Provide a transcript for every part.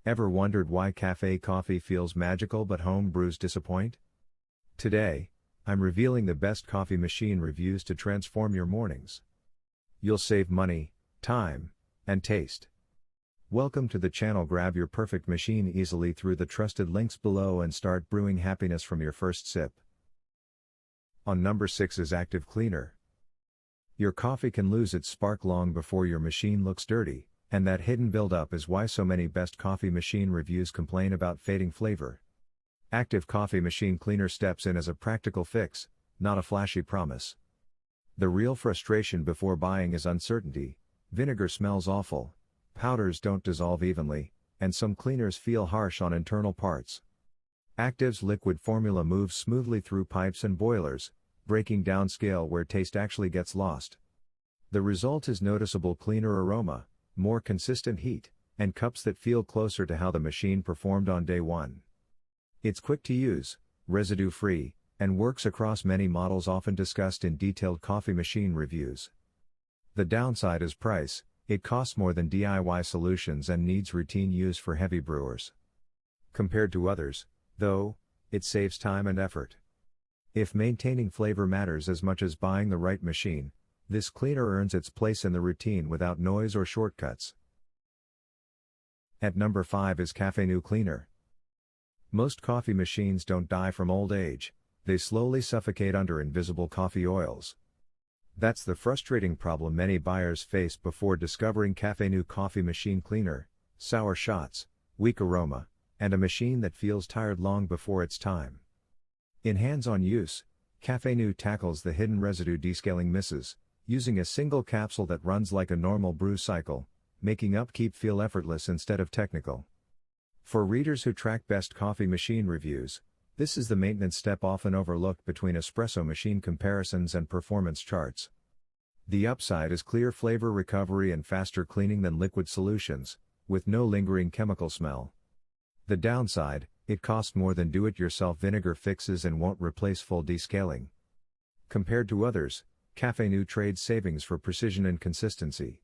Ever wondered why cafe coffee feels magical but home brews disappoint? Today, I'm revealing the best coffee machine reviews to transform your mornings. You'll save money, time, and taste. Welcome to the channel. Grab your perfect machine easily through the trusted links below and start brewing happiness from your first sip. On number 6 is Active Cleaner. Your coffee can lose its spark long before your machine looks dirty, and that hidden buildup is why so many best coffee machine reviews complain about fading flavor. Active Coffee Machine Cleaner steps in as a practical fix, not a flashy promise. The real frustration before buying is uncertainty. Vinegar smells awful, powders don't dissolve evenly, and some cleaners feel harsh on internal parts. Active's liquid formula moves smoothly through pipes and boilers, breaking down scale where taste actually gets lost. The result is noticeable cleaner aroma, more consistent heat, and cups that feel closer to how the machine performed on day one. It's quick to use, residue-free, and works across many models often discussed in detailed coffee machine reviews. The downside is price. It costs more than DIY solutions and needs routine use for heavy brewers. Compared to others, though, it saves time and effort. If maintaining flavor matters as much as buying the right machine, this cleaner earns its place in the routine without noise or shortcuts. At number 5 is Caffenu Cleaner. Most coffee machines don't die from old age, they slowly suffocate under invisible coffee oils. That's the frustrating problem many buyers face before discovering Caffenu Coffee Machine Cleaner: sour shots, weak aroma, and a machine that feels tired long before its time. In hands-on use, Caffenu tackles the hidden residue descaling misses, using a single capsule that runs like a normal brew cycle, making upkeep feel effortless instead of technical. For readers who track best coffee machine reviews, this is the maintenance step often overlooked between espresso machine comparisons and performance charts. The upside is clear flavor recovery and faster cleaning than liquid solutions, with no lingering chemical smell. The downside, it costs more than do-it-yourself vinegar fixes and won't replace full descaling. Compared to others, Caffenu trades savings for precision and consistency.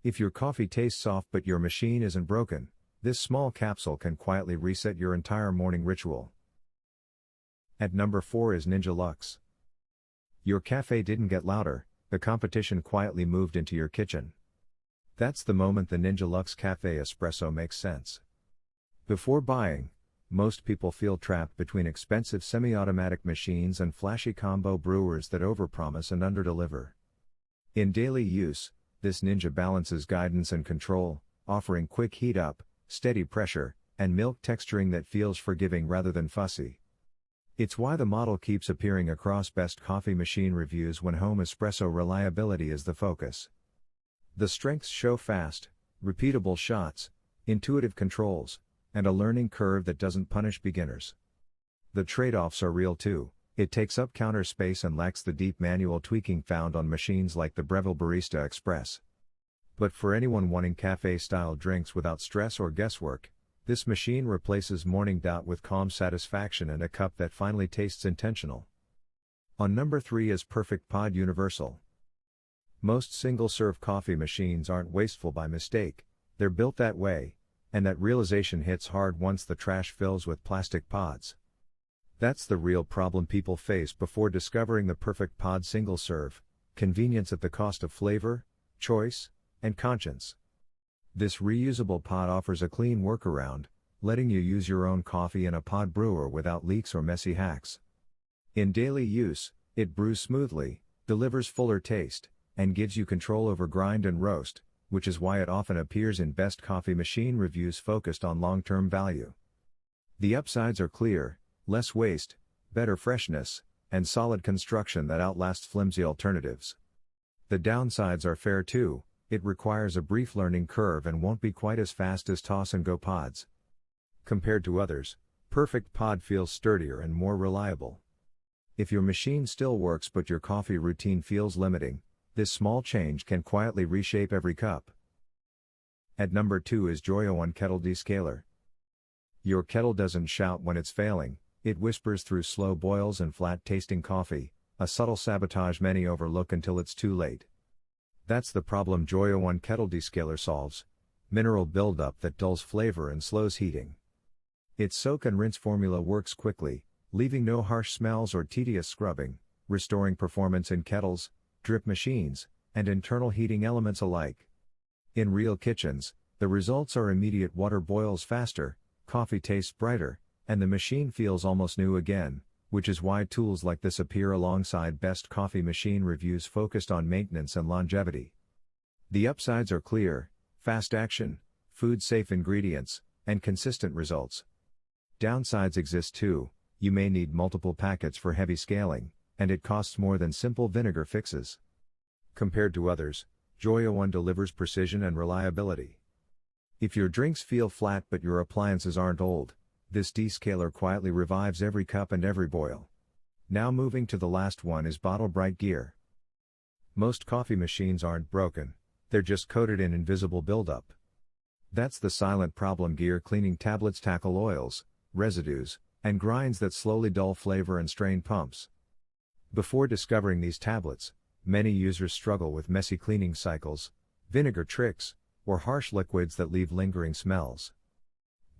If your coffee tastes soft but your machine isn't broken, this small capsule can quietly reset your entire morning ritual. At number 4 is Ninja Luxe. Your cafe didn't get louder, the competition quietly moved into your kitchen. That's the moment the Ninja Luxe Cafe Expresso makes sense. Before buying, most people feel trapped between expensive semi-automatic machines and flashy combo brewers that overpromise and underdeliver. In daily use, this Ninja balances guidance and control, offering quick heat up, steady pressure, and milk texturing that feels forgiving rather than fussy. It's why the model keeps appearing across best coffee machine reviews when home espresso reliability is the focus. The strengths show fast, repeatable shots, intuitive controls, and a learning curve that doesn't punish beginners. The trade-offs are real too. It takes up counter space and lacks the deep manual tweaking found on machines like the Breville Barista Express. But for anyone wanting cafe-style drinks without stress or guesswork, this machine replaces morning doubt with calm satisfaction and a cup that finally tastes intentional. On number 3 is Perfect Pod Universal. Most single-serve coffee machines aren't wasteful by mistake, they're built that way, and that realization hits hard once the trash fills with plastic pods. That's the real problem people face before discovering the Perfect Pod single serve: convenience at the cost of flavor, choice, and conscience. This reusable pod offers a clean workaround, letting you use your own coffee in a pod brewer without leaks or messy hacks. In daily use, it brews smoothly, delivers fuller taste, and gives you control over grind and roast, which is why it often appears in best coffee machine reviews focused on long-term value. The upsides are clear: less waste, better freshness, and solid construction that outlasts flimsy alternatives. The downsides are fair too: it requires a brief learning curve and won't be quite as fast as toss-and-go pods. Compared to others, Perfect Pod feels sturdier and more reliable. If your machine still works but your coffee routine feels limiting, this small change can quietly reshape every cup. At number 2 is Joyaone Kettle Descaler. Your kettle doesn't shout when it's failing, it whispers through slow boils and flat-tasting coffee, a subtle sabotage many overlook until it's too late. That's the problem Joyaone Kettle Descaler solves. mineral buildup that dulls flavor and slows heating. Its soak and rinse formula works quickly, leaving no harsh smells or tedious scrubbing, restoring performance in kettles, drip machines, and internal heating elements alike. In real kitchens, the results are immediate: water boils faster, coffee tastes brighter, and the machine feels almost new again, which is why tools like this appear alongside best coffee machine reviews focused on maintenance and longevity. The upsides are clear: fast action, food-safe ingredients, and consistent results. Downsides exist too: you may need multiple packets for heavy scaling, and it costs more than simple vinegar fixes. Compared to others, Joyaone delivers precision and reliability. If your drinks feel flat but your appliances aren't old, this descaler quietly revives every cup and every boil. Now moving to the last one is Bottle Bright Gear. Most coffee machines aren't broken, they're just coated in invisible buildup. That's the silent problem. Gear cleaning tablets tackle oils, residues, and grinds that slowly dull flavor and strain pumps. Before discovering these tablets, many users struggle with messy cleaning cycles, vinegar tricks, or harsh liquids that leave lingering smells.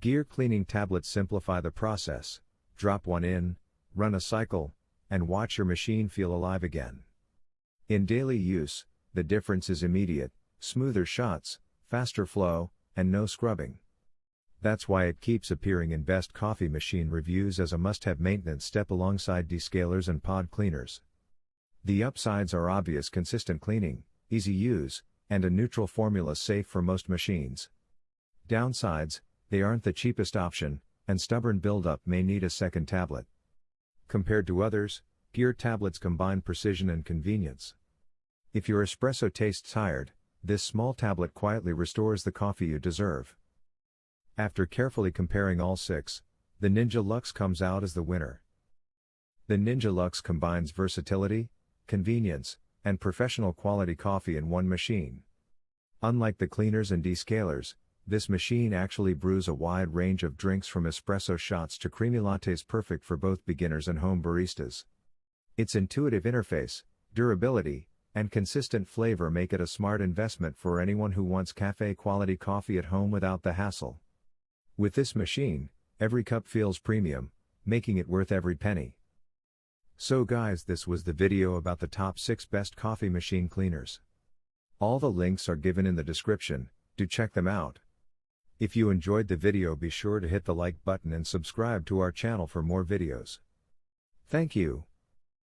Gear cleaning tablets simplify the process: drop one in, run a cycle, and watch your machine feel alive again. In daily use, the difference is immediate: smoother shots, faster flow, and no scrubbing. That's why it keeps appearing in best coffee machine reviews as a must-have maintenance step alongside descalers and pod cleaners. The upsides are obvious: consistent cleaning, easy use, and a neutral formula safe for most machines. Downsides: they aren't the cheapest option, and stubborn buildup may need a second tablet. Compared to others, Gear tablets combine precision and convenience. If your espresso tastes tired, this small tablet quietly restores the coffee you deserve. After carefully comparing all six, the Ninja Luxe comes out as the winner. The Ninja Luxe combines versatility, convenience, and professional quality coffee in one machine. Unlike the cleaners and descalers, this machine actually brews a wide range of drinks from espresso shots to creamy lattes, perfect for both beginners and home baristas. Its intuitive interface, durability, and consistent flavor make it a smart investment for anyone who wants cafe-quality coffee at home without the hassle. With this machine, every cup feels premium, making it worth every penny. So guys, this was the video about the top 6 best coffee machine cleaners. All the links are given in the description, do check them out. If you enjoyed the video, be sure to hit the like button and subscribe to our channel for more videos. Thank you.